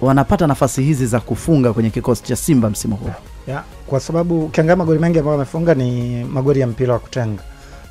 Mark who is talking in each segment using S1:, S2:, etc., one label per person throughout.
S1: wanapata nafasi hizi za kufunga kwenye kikosi cha Simba msimu huu?
S2: Kwa sababu ukiangalia magoli mengi ambayo wamefunga ni magoli ya mpira wa kutenga.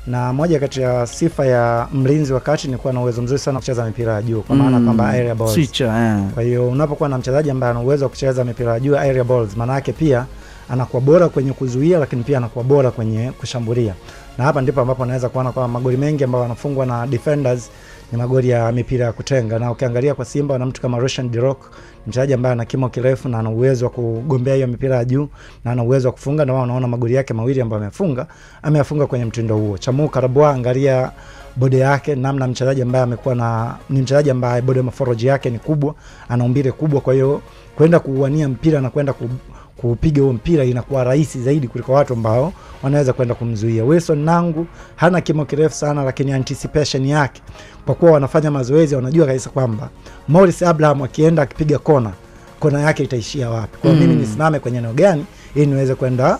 S2: Na moja kati ya sifa ya mlinzi wakati ni kuwa na uwezo mzuri sana kucheza mipira ya juu, kwa maana kwamba area balls.
S1: Switcher,
S2: Kwa hiyo unapokuwa na mchezaji ambaye ana uwezo wa kucheza mipira ya juu area balls, maana yake pia anakuwa bora kwenye kuzuia, lakini pia anakuwa bora kwenye kushambulia. Na hapa ndipo ambapo unaweza kuona kwa magoli mengi ambayo yanafungwa na defenders ni magoli ya mipira ya kutenga. Na ukiangalia kwa Simba wana mtu kama Roshan Dirok, mchezaji ambaye ana kimo kirefu na ana uwezo wa kugombea hiyo mipira ya juu na ana uwezo wa kufunga, na wao unaona magoli yake mawili ambayo ameyafunga kwenye mtindo huo. Chamu Karabwa, angalia bodi yake, namna mchezaji ambaye amekuwa ni mchezaji ambaye bodi morphology yake ni kubwa, ana umbile kubwa, kwa hiyo kwenda kuuania mpira na kwenda kupiga huo mpira inakuwa rahisi zaidi kuliko watu ambao wanaweza kwenda kumzuia. Wilson Nangu hana kimo kirefu sana, lakini anticipation yake, kwa kuwa wanafanya mazoezi, wanajua kabisa kwamba Morris Abraham akienda akipiga kona yake itaishia wapi. Kwa mimi nisimame kwenye eneo gani ili niweze kwenda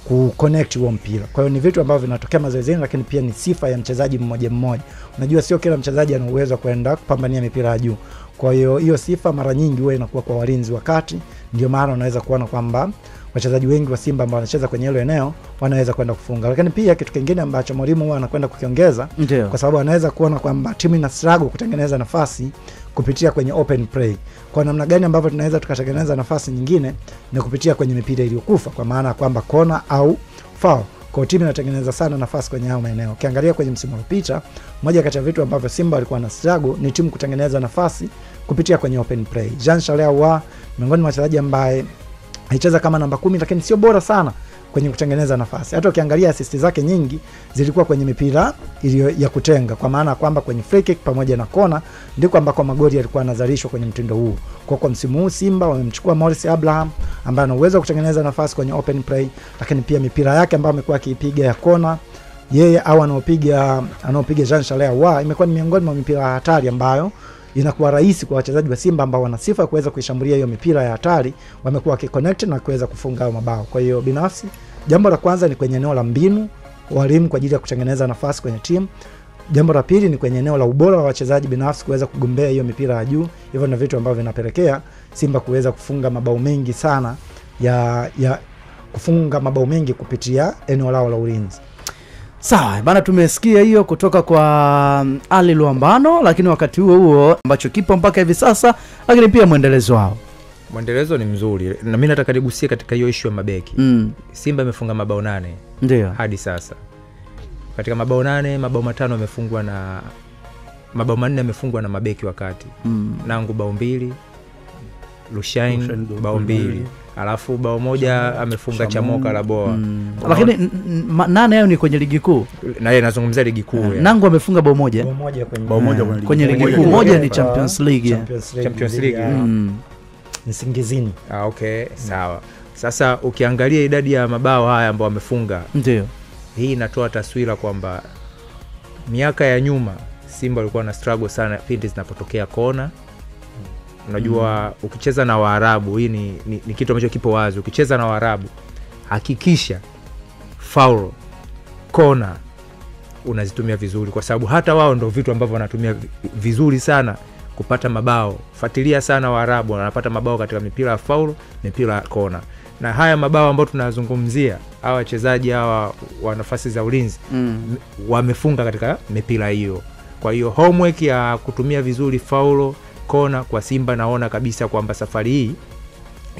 S2: kuconnect huo mpira. Kwa hiyo ni vitu ambavyo vinatokea mazoezini, lakini pia ni sifa ya mchezaji mmoja mmoja. Unajua sio kila mchezaji ana uwezo kwenda kupambania mipira ya juu. Kwa hiyo sifa mara nyingi huwa inakuwa kwa walinzi wakati, ndio maana unaweza kuona kwamba wachezaji wengi wa Simba ambao wanacheza kwenye hilo eneo wanaweza kwenda kufunga. Lakini pia kitu kingine ambacho mwalimu huwa anakwenda kukiongeza, kwa sababu anaweza kuona kwamba timu ina struggle kutengeneza nafasi kupitia kwenye open play. Kwa namna gani ambavyo tunaweza tukatengeneza nafasi nyingine ni kupitia kwenye mipira iliyokufa, kwa maana kwamba kona au foul. Kwa timu inatengeneza sana nafasi kwenye hayo maeneo. Ukiangalia kwenye msimu uliopita, moja kati ya vitu ambavyo Simba walikuwa na struggle ni timu kutengeneza nafasi kupitia kwenye open play. Jean Charles Ahoua miongoni mwa wachezaji ambaye alicheza kama namba 10, lakini sio bora sana kwenye kutengeneza nafasi. Hata ukiangalia assist zake nyingi zilikuwa kwenye mipira ya kutenga, kwa maana kwamba kwenye free kick pamoja na kona ndiko ambako magoli yalikuwa yanazalishwa kwenye mtindo huu. Kwa msimu huu Simba wamemchukua Morris Abraham ambaye ana uwezo wa kutengeneza nafasi kwenye open play, lakini pia mipira yake ambayo amekuwa akipiga ya kona yeye au anaopiga Jean Charles Ahoua imekuwa ni miongoni mwa mipira hatari ambayo inakuwa rahisi kwa wachezaji wa Simba ambao wana sifa ya kuweza kuishambulia hiyo mipira ya hatari, wamekuwa wakiconnect na kuweza kufunga mabao. Kwa hiyo binafsi jambo la kwanza ni kwenye eneo la mbinu walimu kwa ajili ya kutengeneza nafasi kwenye timu. Jambo la pili ni kwenye eneo la ubora wa wachezaji binafsi kuweza kugombea hiyo mipira ya juu. Hivyo ni vitu ambavyo vinapelekea Simba kuweza kufunga mabao mengi sana ya kufunga mabao mengi kupitia eneo lao la ulinzi.
S1: Sawa, bana, tumesikia hiyo kutoka kwa Ali Luambano, lakini wakati huo ambacho kipo mpaka hivi sasa, lakini pia muendelezo wao.
S3: Muendelezo ni mzuri. Na mimi nataka nigusie katika hiyo issue ya mabeki. Simba imefunga mabao 8.
S1: Ndio.
S3: Hadi sasa. Katika mabao 8, mabao 5 yamefungwa na mabao 4 yamefungwa na mabeki wakati. Nangu bao 2, Lushain bao 2. Alafu bao 1 amefunga Chamu Karabwa.
S1: Lakini 8 hayo ni kwenye ligi kuu.
S3: Na yeye anazungumzia ligi kuu.
S1: Nangu amefunga bao 1.
S2: Bao moja
S1: kwenye ligi kuu. Moja ni Champions League.
S3: Champions League.
S2: Nsingizini.
S3: Okay, sawa. Sasa ukiangalia idadi ya mabao haya ambao wamefunga,
S1: ndio.
S3: Hii inatoa taswira kwamba miaka ya nyuma Simba walikuwa na struggle sana pindi zinapotokea kona. Unajua ukicheza na Waarabu, hii ni kitu ambacho kipo wazi. Ukicheza na Waarabu, hakikisha foul, kona unazitumia vizuri, kwa sababu hata wao ndio vitu ambavyo wanatumia vizuri sana kupata mabao. Fuatilia sana Waarabu, wanapata mabao katika mipira ya foul, mipira ya kona. Na haya mabao ambayo tunazungumzia, hawa wachezaji hawa wa nafasi za ulinzi wamefunga katika mipira hiyo. Kwa hiyo homework ya kutumia vizuri foul, kona kwa Simba, naona kabisa kwamba safari hii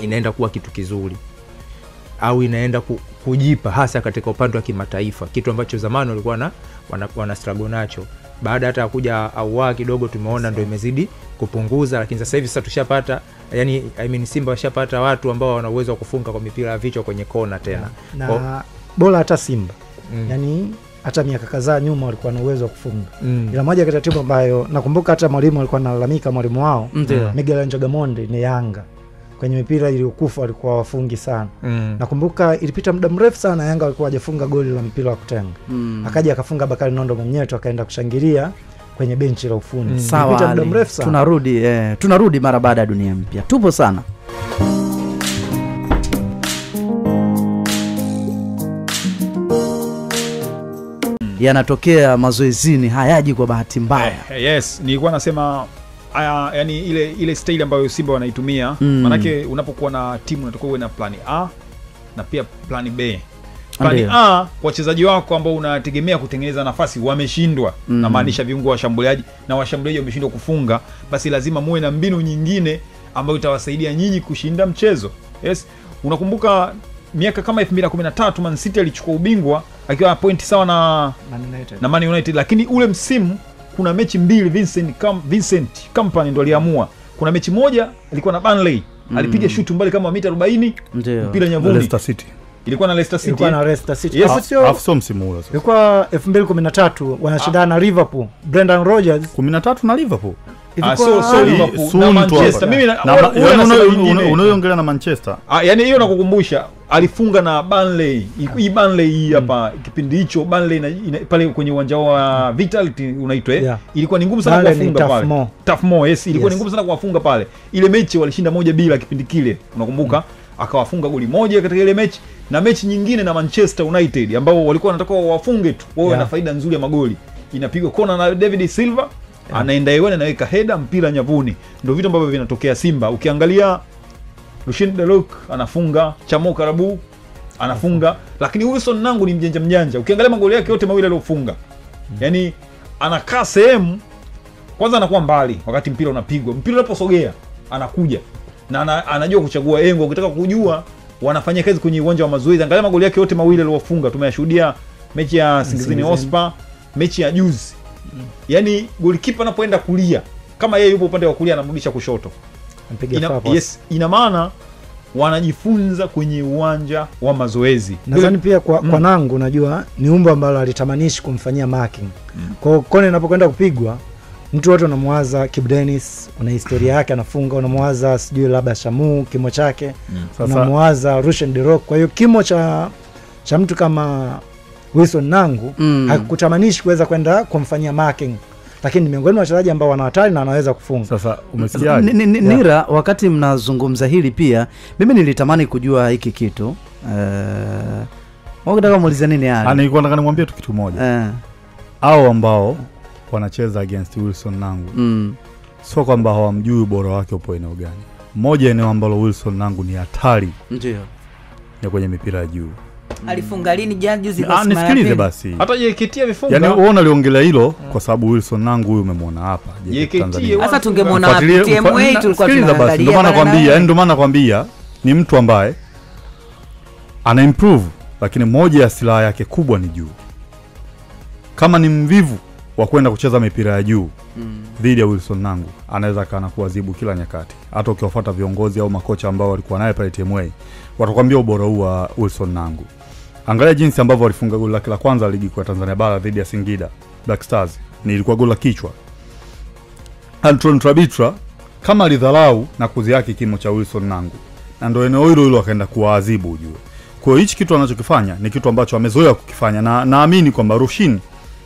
S3: inaenda kuwa kitu kizuri, au inaenda kujipa hasa katika upande wa kimataifa, kitu ambacho zamani walikuwa wana struggle nacho. Baada hata kuja Ahoua kidogo tumeona ndio imezidi kupunguza, lakini sasa hivi tushapata, yani Simba washapata watu ambao wana uwezo wa kufunga kwa mipira ya vichwa kwenye kona tena.
S2: Na bora hata Simba. Yani hata miaka kadhaa nyuma walikuwa na uwezo wa kufunga. Ila moja kati ya timu ambayo nakumbuka hata mwalimu alikuwa analalamika, mwalimu wao Miguel Angel Gamondi ni Yanga. Kwenye mipira iliyokufa walikuwa wafungi sana. Nakumbuka ilipita muda mrefu sana Yanga walikuwa hajafunga goli la mpira wa kutenga. Akaja akafunga Bakari Nondo mwenyewe, akaenda kushangilia kwenye benchi la ufundi.
S1: Ilipita muda mrefu sana. Tunarudi mara baada ya dunia mpya. Tupo sana. Yanatokea mazoezini, hayaji kwa bahati mbaya.
S4: Yes, nilikuwa nasema yani ile style ambayo Simba wanaitumia. Manake unapokuwa na timu unatakiwa uwe na plan A na pia plan B. Plan A, wachezaji wako ambao unategemea kutengeneza nafasi wameshindwa, na maanisha viungo washambuliaji na washambuliaji wameshindwa kufunga, basi lazima muwe na mbinu nyingine ambayo itawasaidia nyinyi kushinda mchezo. Yes, unakumbuka miaka kama 2013 Man City alichukua ubingwa akiwa point sawa na Man United, lakini ule msimu kuna mechi mbili Vincent Kompany ndo aliamua. Kuna mechi moja ilikuwa na Burnley, alipiga shoot mbali kama mita 40 mpira nyavuni.
S5: Leicester City.
S4: Ilikuwa na Leicester City.
S2: Ilikuwa na Leicester City.
S4: Yes,
S5: afso msimu ule.
S2: Ilikuwa 2013 wanashindana na Liverpool. Brendan Rodgers
S5: 13 na Liverpool.
S4: So Liverpool na Manchester. Mimi
S5: unaongelea na Manchester.
S4: Yani hiyo nakukumbusha alifunga na Burnley. Hii Burnley hapa kipindi hicho Burnley pale kwenye uwanja wa Vitality unaitwa ilikuwa ni ngumu sana kuwafunga pale. Tough Moor, yes, ilikuwa ni ngumu sana kuwafunga pale. Ile mechi walishinda 1-0 kipindi kile. Unakumbuka? Akawafunga goli moja katika ile mechi, na mechi nyingine na Manchester United ambao walikuwa wanataka wafunge tu wawe na faida nzuri ya magoli. Inapigwa kona na David Silva, anaenda yeye anaweka header mpira nyavuni. Ndio vitu ambavyo vinatokea Simba. Ukiangalia Lucien Delok anafunga, Chamo Karabu anafunga, lakini Wilson Nangu ni mjanja. Ukiangalia magoli yake yote mawili aliyofunga, yani anakaa sehemu kwanza, anakuwa mbali wakati mpira unapigwa, mpira unaposogea anakuja na anajua kuchagua engo. Ukitaka kujua wanafanya kazi kwenye uwanja wa mazoezi, angalia magoli yake yote mawili aliyofunga. Tumeyashuhudia mechi ya Singizini Ospa, mechi ya juzi. Yani goalkeeper anapoenda kulia, kama yeye yupo upande wa kulia anamrudisha kushoto. Yes, ina maana wanajifunza kwenye uwanja wa mazoezi.
S2: Nadhani pia kwa Nangu unajua ni umbo ambalo alitamanishi kumfanyia marking. Kwa kone inapokwenda kupigwa, mtu wote unamwaza Kibu Denis, una historia yake anafunga, unamwaza sijui labda Shamu kimo chake, unamwaza Rushen Derok. Kwa hiyo kimo cha mtu kama Wilson Nangu hakutamanishi kuweza kwenda kumfanyia marking, lakini ni miongoni mwa wachezaji ambao wana hatari na anaweza kufunga.
S5: Sasa umesikia
S1: Nira, wakati mnazungumza hili pia mimi nilitamani kujua hiki kitu. Unataka muulize nini hali?
S5: Nilikuwa nataka nimwambie tu kitu moja. Hao ambao wanacheza against Wilson Nangu sio kwamba hawamjui ubora wake upo eneo gani. Moja eneo ambalo Wilson Nangu ni hatari
S1: ndio
S5: ya kwenye mipira ya juu.
S6: Alifunga lini juzi kwa
S5: Simba? Nisikilize basi.
S4: Hata JKT amefunga.
S5: Yaani unaona aliongelea hilo kwa sababu Wilson Nangu huyu umemwona hapa
S4: JKT.
S6: Sasa tungemwona wapi? TMA tulikuwa tunaangalia.
S5: Ndio maana nakwambia ni mtu ambaye ana improve, lakini moja ya silaha yake kubwa ni juu. Kama ni mvivu wa kwenda kucheza mipira ya juu dhidi ya Wilson Nangu, anaweza kana kuadhibu kila nyakati. Hata ukiwafuata viongozi au makocha ambao walikuwa naye pale TMA, watakwambia ubora huu wa Wilson Nangu. Angalia jinsi ambavyo walifunga goli lake la kwanza ligi kwa Tanzania Bara dhidi ya Singida Black Stars. Ni ilikuwa goli la kichwa. Anton Trabitra kama alidharau na kuziaki kimo cha Wilson Nangu, na ndio eneo hilo akaenda kuadhibu ujue. Kwa hiyo hichi kitu anachokifanya ni kitu ambacho amezoea kukifanya, na naamini kwamba Rushin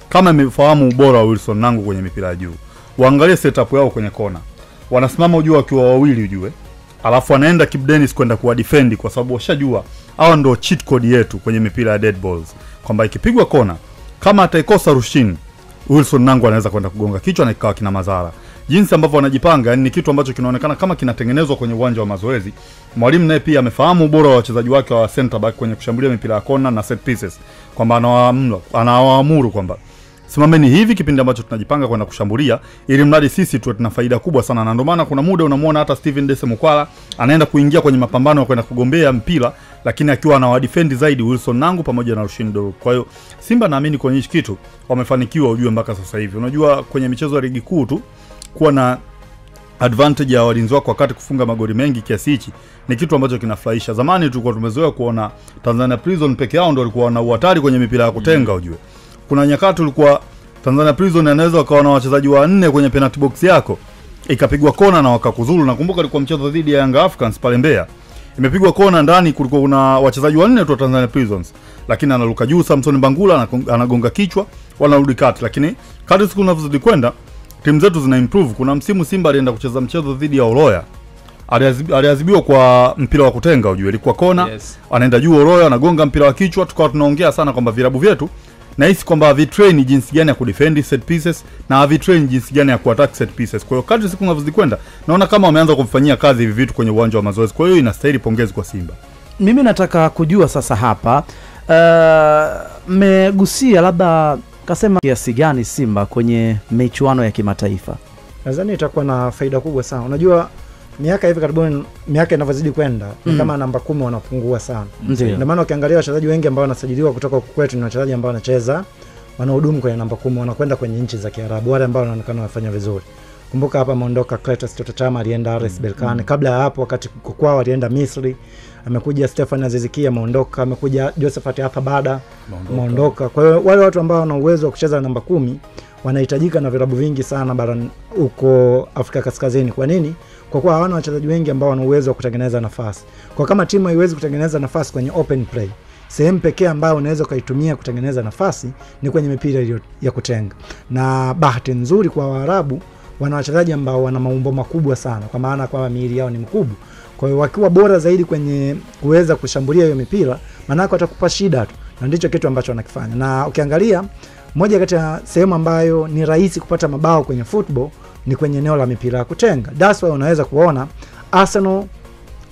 S5: kama amefahamu ubora wa Wilson Nangu kwenye mipira ya juu. Waangalie setup yao kwenye kona. Wanasimama ujue wakiwa wawili ujue. Alafu anaenda Kibu Denis kwenda kuwa defend kwa sababu washajua hao ndio cheat code yetu kwenye mipira ya dead balls. Kwamba ikipigwa kona kama ataikosa Rushin, Wilson Nangu anaweza kwenda kugonga kichwa na ikawa kina madhara. Jinsi ambavyo wanajipanga yani ni kitu ambacho kinaonekana kama kinatengenezwa kwenye uwanja wa mazoezi. Mwalimu naye pia amefahamu ubora wa wachezaji wake wa center back kwenye kushambulia mipira ya kona na set pieces. Kwamba anawaamuru kwamba simameni hivi kipindi ambacho tunajipanga kwenda kushambulia ili mradi sisi tuwe tuna faida kubwa sana. Na ndio maana kuna muda unamuona hata Steven Dese Mukwala anaenda kuingia kwenye mapambano ya kwenda kugombea mpira, lakini akiwa anawadefend zaidi Wilson Nangu pamoja na Rushin Doro. Kwa hiyo Simba naamini kwenye hichi kitu wamefanikiwa ujue mpaka sasa hivi. Unajua kwenye michezo ya ligi kuu tu kuwa na advantage ya walinzi wako wakati kufunga magoli mengi kiasi hichi ni kitu ambacho kinafurahisha. Zamani tulikuwa tumezoea kuona Tanzania Prison peke yao ndio walikuwa na uhatari kwenye mipira ya kutenga ujue. Kuna nyakati tulikuwa Tanzania Prison anaweza kawa na wachezaji wa 4 kwenye penalty box yako, ikapigwa kona na wakakuzuru. Nakumbuka ilikuwa mchezo dhidi ya Young Africans pale Mbeya. Imepigwa kona ndani, kulikuwa kuna wachezaji wa 4 tu wa Tanzania Prisons, lakini analuka juu Samson Bangula anagonga kichwa, wanarudi kati. Lakini kadri siku zinazozidi kwenda timu zetu zina improve. Kuna msimu Simba alienda kucheza mchezo dhidi ya Oroya, aliadhibiwa kwa mpira wa kutenga ujue, ilikuwa kona, anaenda juu Oroya anagonga mpira wa kichwa. Tukawa tunaongea sana kwamba vilabu vyetu nahisi kwamba havitrain jinsi gani ya kudefend set pieces na havitrain jinsi gani ya kuattack set pieces. Kwa hiyo kadri siku zinavyozikwenda naona kama wameanza kumfanyia kazi hivi vitu kwenye uwanja wa mazoezi. Kwa hiyo inastahili pongezi kwa Simba.
S1: Mimi nataka kujua sasa hapa mmegusia labda kasema kiasi gani Simba kwenye michuano ya kimataifa?
S2: Nadhani itakuwa na faida kubwa sana. Unajua miaka hivi karibuni, miaka inavyozidi kwenda kama namba 10 wanapungua sana. Ndio maana ukiangalia wachezaji wengi ambao wanasajiliwa kutoka kwetu ni wachezaji ambao wanacheza wanahudumu kwenye namba 10, wanakwenda kwenye nchi za Kiarabu, wale ambao wanaonekana wafanya vizuri. Kumbuka hapa ameondoka Clatous Chota Chama, alienda RS Berkane. Kabla ya hapo wakati kwao alienda Misri. Amekuja Stefan Azizikia ameondoka, amekuja Josephat Atabada ameondoka. Kwa hiyo wale watu ambao wana uwezo wa kucheza namba 10 wanahitajika na vilabu vingi sana barani huko Afrika Kaskazini. Kwa nini? Kwa kuwa hawana wachezaji wengi ambao wana uwezo wa kutengeneza nafasi. Kwa kama timu haiwezi kutengeneza nafasi kwenye open play, sehemu pekee ambayo unaweza kuitumia kutengeneza nafasi ni kwenye mipira ya kutenga. Na bahati nzuri kwa Waarabu wana wachezaji ambao wana maumbo makubwa sana, kwa maana kwamba miili yao ni mkubwa. Kwa hiyo wakiwa bora zaidi kwenye kuweza kushambulia hiyo mipira, maana yake watakupa shida tu. Na ndicho kitu ambacho wanakifanya. Na ukiangalia moja kati ya sehemu ambayo ni rahisi kupata mabao kwenye football ni kwenye eneo la mipira ya kutenga. That's why unaweza kuona Arsenal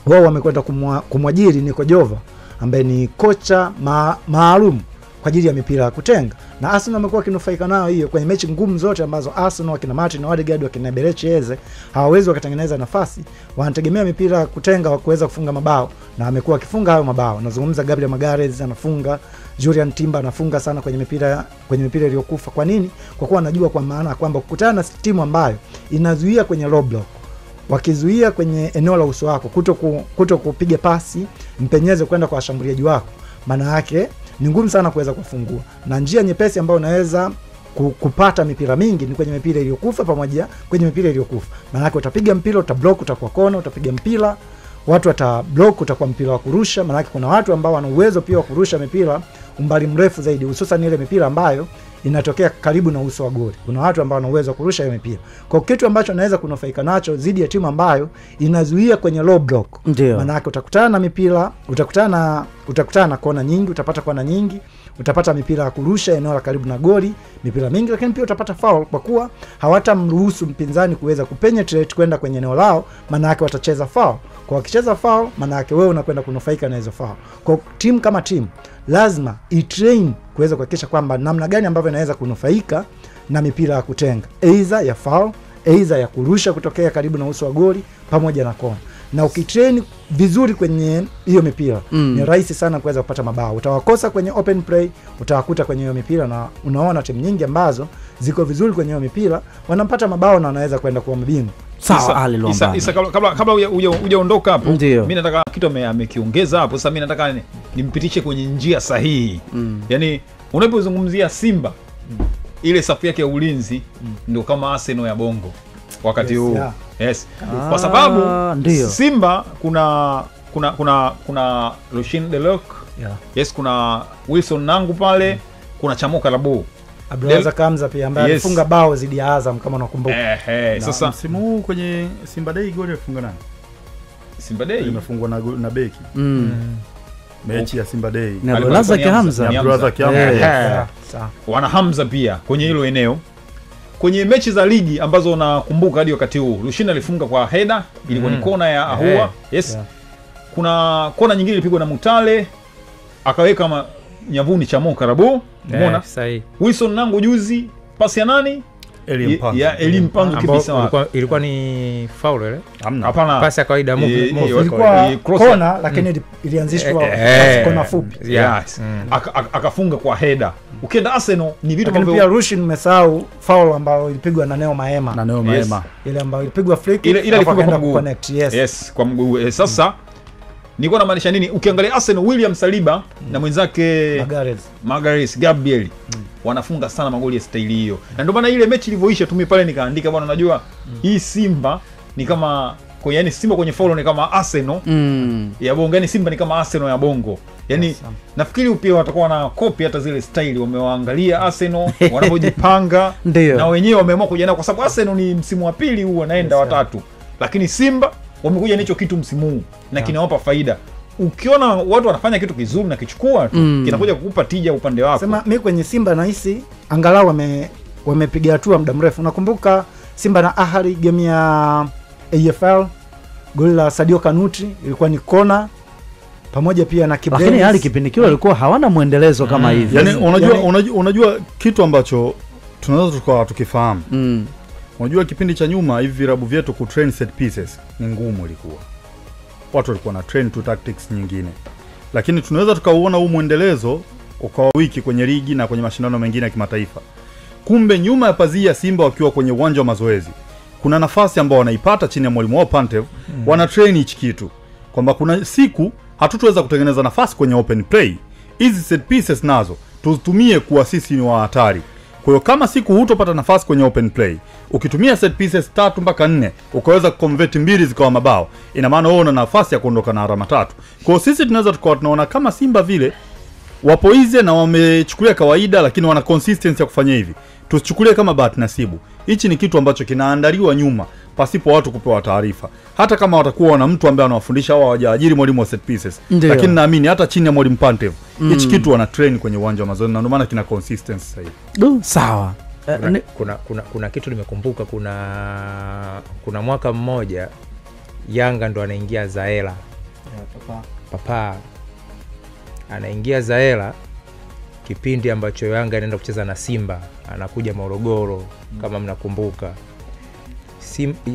S2: wao wamekwenda kumwajiri Niko Jova ambaye ni kocha maalum kwa ajili ya mipira ya kutenga. Na Arsenal wamekuwa kinufaika nao hiyo kwenye mechi ngumu zote ambazo Arsenal wakina Martin Odegaard wakina Berechi Eze hawawezi wakatengeneza nafasi, wanategemea mipira ya kutenga wa kuweza kufunga mabao, na amekuwa akifunga hayo mabao. Nazungumza Gabriel Magalhaes anafunga, Julian Timber anafunga sana kwenye mipira iliyokufa. Kwa nini? Kwa kuwa anajua kwa maana kwamba kukutana na timu ambayo inazuia kwenye low block, wakizuia kwenye eneo la uso wako, kuto kupiga pasi mpenyeze kwenda kwa washambuliaji wako, maana yake ni ngumu sana kuweza kufungua. Na njia nyepesi ambayo unaweza kupata mipira mingi ni kwenye mipira iliyokufa pamoja kwenye mipira iliyokufa. Maana yake utapiga mpira, utablock, utakuwa kona, utapiga mpira, watu watablock, utakuwa mpira wa kurusha. Maana yake kuna watu ambao wana uwezo pia wa kurusha mipira umbali mrefu zaidi, hususan ile mipira ambayo inatokea karibu na uso wa goli. Kuna watu ambao wana uwezo wa kurusha hiyo mipira. Kwa kitu ambacho naweza kunufaika nacho zidi ya timu ambayo inazuia kwenye low block. Maana yake utakutana na mipira, utakutana na kona nyingi, utapata kona nyingi, utapata mipira ya kurusha eneo la karibu na goli, mipira mingi, lakini pia utapata foul kwa kuwa hawatamruhusu mpinzani kuweza kupenetrate kwenda kwenye eneo lao, maana yake watacheza foul. Kwa wakicheza foul, maana yake wewe unakwenda kunufaika na hizo foul. Kwa timu kama timu lazima itrain kuweza kuhakikisha kwamba namna gani ambavyo inaweza kunufaika na mipira ya kutenga, aidha ya foul, aidha ya kurusha kutokea karibu na uso wa goli pamoja na kona. Na ukitrain vizuri kwenye hiyo mipira ni rahisi sana kuweza kupata mabao. Utawakosa kwenye open play, utawakuta kwenye hiyo mipira, na unaona timu nyingi ambazo ziko vizuri kwenye hiyo mipira wanapata mabao na wanaweza kwenda kuwa mabingwa.
S1: Sawa, Ali Lomba.
S4: Isa kabla hujaondoka hapo, mimi nataka kitu amekiongeza hapo. Sasa mimi nataka nimpitishe kwenye njia sahihi. Yaani unapozungumzia Simba, ile safu yake ya ulinzi ndio kama Arsenal ya Bongo wakati huu. Yes. Kwa sababu Simba kuna Lucien Delok. Yes, kuna Wilson Nangu pale, kuna Chamoka Labo.
S2: Abdulaza Kamza pia ambaye alifunga bao zidi ya Azam kama unakumbuka.
S5: Sasa msimu huu kwenye Simba Day goli alifunga nani?
S4: Simba Day
S5: imefungwa na beki. Mechi ya Simba Day.
S1: Abdulaza Kamza.
S4: Wana Hamza pia kwenye hilo eneo. Kwenye mechi za ligi ambazo nakumbuka hadi wakati huu, Lucien alifunga kwa header, ilikuwa ni kona ya Ahua. Yes. Kuna kona nyingine ilipigwa na Mutale, akaweka nyavuni Chamoka Labo. Umeona? Wilson Nangu juzi pasi ya nani? Elie Mpanzu kibisa.
S3: Ilikuwa ni foul ile?
S4: Hapana.
S3: Pasi ya kawaida
S2: ilikuwa kona, lakini ilianzishwa kona fupi.
S4: Yes. Akafunga kwa header. Ukienda Arsenal ni vitu
S2: ambavyo pia Rushin umesahau foul ambayo ilipigwa na Neo Maema. Ile ambayo ilipigwa flick
S4: ile ilipigwa kwa mguu. Connect. Yes, kwa mguu. Sasa nilikuwa namaanisha nini? Ukiangalia Arsenal, William Saliba na mwenzake Magalhaes Gabriel wanafunga sana magoli ya staili hiyo. Na ndio maana ile mechi ilivyoisha tu mimi pale nikaandika bwana, unajua hii Simba ni kama yaani Simba kwenye foul ni kama Arsenal ya Bongo, yani Simba ni kama Arsenal ya Bongo. Yaani nafikiri pia watakuwa na copy hata zile style, wamewaangalia Arsenal wanapojipanga na wenyewe wameamua kuja kwa sababu Arsenal ni msimu wa pili huu wanaenda watatu. Lakini Simba wamekuja nicho kitu msimu huu na kinawapa faida. ukiona watu wanafanya kitu kizuri na kichukua tu kinakuja kukupa tija upande wako.
S2: Sema mimi kwenye Simba nahisi angalau wamepiga hatua muda mrefu. Nakumbuka Simba na Ahly game ya AFL, goli la Sadio Kanuti ilikuwa ni kona pamoja pia na Kibrelis.
S1: Lakini hali kipindi kile walikuwa hawana muendelezo kama hivi.
S5: Yani unajua kitu ambacho tunaweza tukawa tukifahamu. Unajua kipindi cha nyuma hivi virabu vyetu ku train set pieces ni ngumu ilikuwa. Watu walikuwa na train to tactics nyingine. Lakini tunaweza tukauona huu muendelezo kwa wiki kwenye ligi na kwenye mashindano mengine ya kimataifa. Kumbe nyuma ya pazia Simba wakiwa kwenye uwanja wa mazoezi, kuna nafasi ambao wanaipata chini ya mwalimu wao Pantev, wana train hichi kitu. Kwamba kuna siku hatutaweza kutengeneza nafasi kwenye open play. Hizi set pieces nazo tuzitumie kuwa sisi ni wa hatari. Kwa hiyo kama siku hutopata nafasi kwenye open play, ukitumia set pieces 3 mpaka 4, ukaweza kuconvert 2 zikawa mabao, ina maana wewe una nafasi ya kuondoka na alama 3. Kwa hiyo sisi tunaweza tukawa tunaona kama Simba vile wapo hizi na wamechukulia kawaida, lakini wana consistency ya kufanya hivi. Tusichukulie kama bahati nasibu. Hichi ni kitu ambacho kinaandaliwa nyuma pasipo watu kupewa taarifa. Hata kama watakuwa na mtu ambaye anawafundisha au hawajaajiri mwalimu wa set pieces. Lakini naamini hata chini ya mwalimu Pantev, hichi kitu wana train kwenye uwanja wa mazoezi na ndio maana kina consistency sasa hivi.
S1: Sawa.
S3: Kuna kitu nimekumbuka, kuna mwaka mmoja Yanga ndo anaingia Zaela. Papa anaingia Zaela kipindi ambacho Yanga anaenda kucheza na Simba, anakuja Morogoro kama mnakumbuka.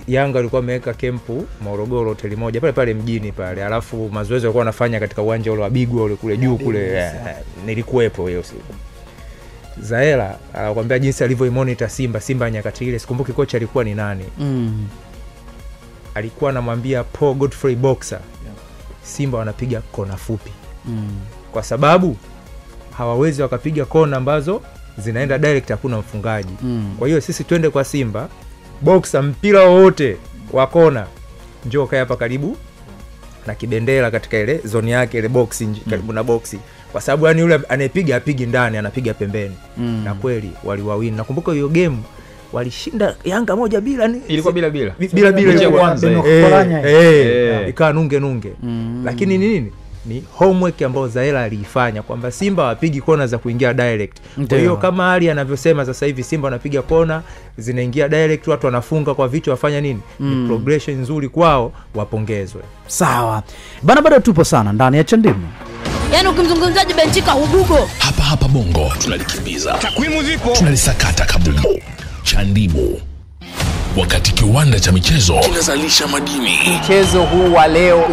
S3: Yanga alikuwa ameweka kempu Morogoro, hoteli moja pale pale mjini pale. Alafu mazoezi walikuwa wanafanya katika uwanja ule wa Bigwa ule kule juu kule. Nilikuwepo hiyo siku. Zaela anakuambia jinsi alivyoimonitor Simba nyakati ile. Sikumbuki kocha alikuwa ni nani. Alikuwa anamwambia Paul Godfrey Boxer, Simba wanapiga kona fupi. Kwa sababu hawawezi wakapiga kona ambazo zinaenda direct, hakuna mfungaji. Kwa hiyo sisi twende kwa Simba, Boxer mpira wote wa kona njoo kae hapa karibu na kibendera katika ile zone yake ile boxing karibu na boxi. Kwa sababu yani yule anayepiga apigi ndani, anapiga pembeni. Na kweli waliwawini. Nakumbuka hiyo game walishinda Yanga 1-0.
S4: Ilikuwa bila
S3: ya kwanza. Ikawa nunge. Lakini nini? Ni homework ambayo Zaela aliifanya kwamba Simba wapigi kona za kuingia direct. Kwa hiyo kama Ali anavyosema sasa hivi Simba wanapiga kona zinaingia direct, watu wanafunga kwa vitu, wafanya nini? Ni progression nzuri kwao, wapongezwe.
S1: Sawa. Bana, bado tupo sana ndani ya Chandimu.
S7: Yaani ukimzungumzaji Benchika Hugugo.
S8: Hapa Bongo tunalikimbiza. Takwimu zipo. Tunalisakata kabumbu. Chandimu. Wakati kiwanda cha michezo kinazalisha madini.
S6: Mchezo huu wa leo